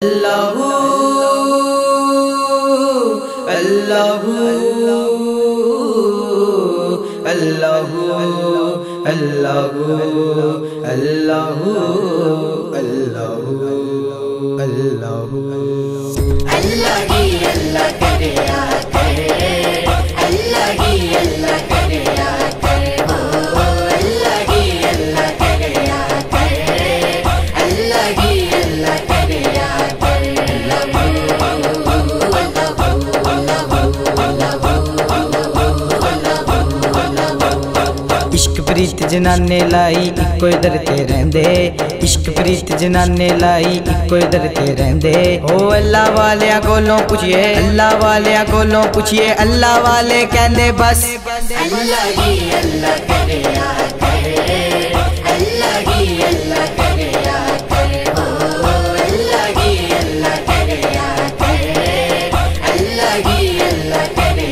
अल्लाहु अल्लाहु अल्लाहु अल्लाहु अल्लाहु अल्लाहु अल्लाहु अल्लाह ही अल्लाह करे अल्लाह ही अल्लाह करे अल्लाह ही अल्लाह करे अल्लाह ही अल्लाह करे। इश्क प्रीत जनाने लाई इको दर ते रहंदे, इश्क प्रीत जनाने लाई इको दर ते रहंदे। ओ अल्लाह वालिया कोलों पूछिए, अल्लाह वालिया कोलों पूछिए, अल्लाह वाले कहंदे बस अल्लाह ही अल्लाह करे अल्लाह ही अल्लाह करे अल्लाह ही अल्लाह करे अल्लाह ही अल्लाह करे।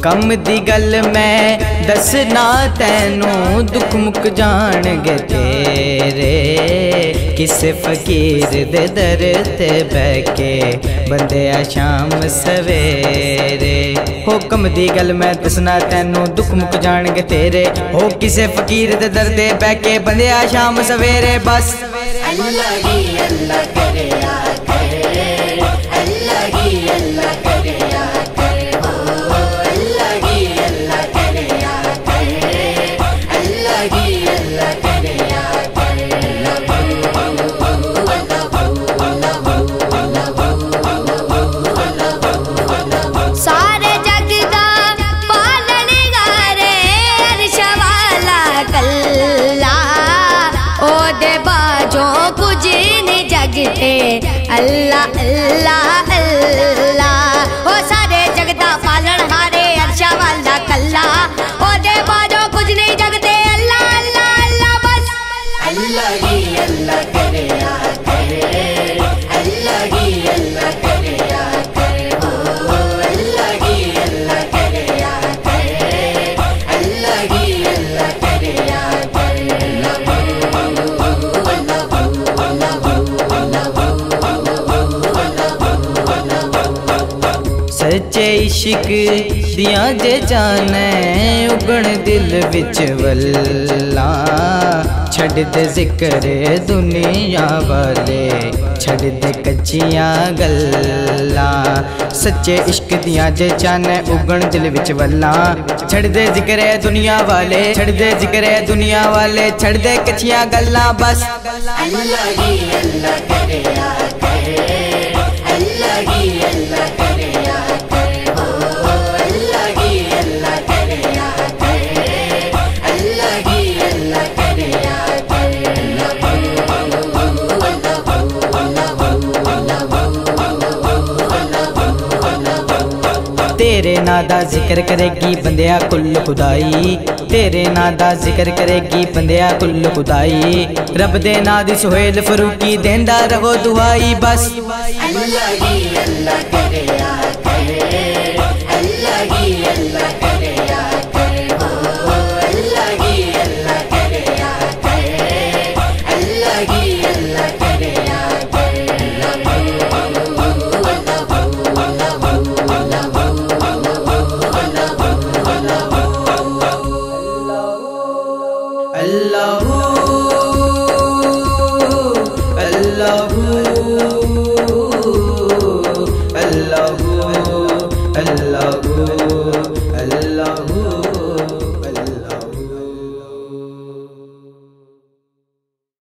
कम दी गल मैं दसना तैनू दुख मुक जाणगे तेरे, किसे फकीर दे दर ते बैके बंदे आ शाम सवेरे। हो कम दी गल मैं दसना तैनू दुख मुक जाणगे तेरे, हो किसे फकीर दे दर ते बैके बंदे आ शाम सवेरे। बस अल्लाह ही अल्लाह करे अल्लाह ही अल्लाह करे अल्लाह अल्लाह अल्लाह। ओ सारे जगदा पालन हारे अर्शा वाला कल्ला, ओ दे बाजो कुछ नहीं जगते अल्लाह अल्लाह अल्लाह। बस अल्लाह ही अल्लाह करे अल्लाह ही अल्लाह करे अल्लाह ही अल्लाह करे अल्लाह ही अल्लाह करे। सच्चे इश्क दियां जे जाने उगण दिल विच वल्ला, छड़ दे जिक्र दुनिया वाले छड़ दे कच्चियां गल्ला। सच्चे इश्क दियां जे जाने उगण दिल विच वल्ला, छड़ दे जिक्र दुनिया वाले छड़ दे जिक्र दुनिया वाले छड़ दे कच्चियां गल्ला। बस अल्लाह ही अल्लाह करे अल्लाह ही अल्लाह करे अल्लाह ही अल्लाह करे अल्लाह ही अल्लाह करे। तेरे ना दा जिक्र करेगी बंदिया कुल खुदाई, तेरे ना दा जिक्र करेगी बंदिया कुल खुदाई। रब दे ना दी सुहेल फरूकी देंदा रहो दुआई। बस अल्लाह ही अल्लाह करे अल्लाह ही अल्लाह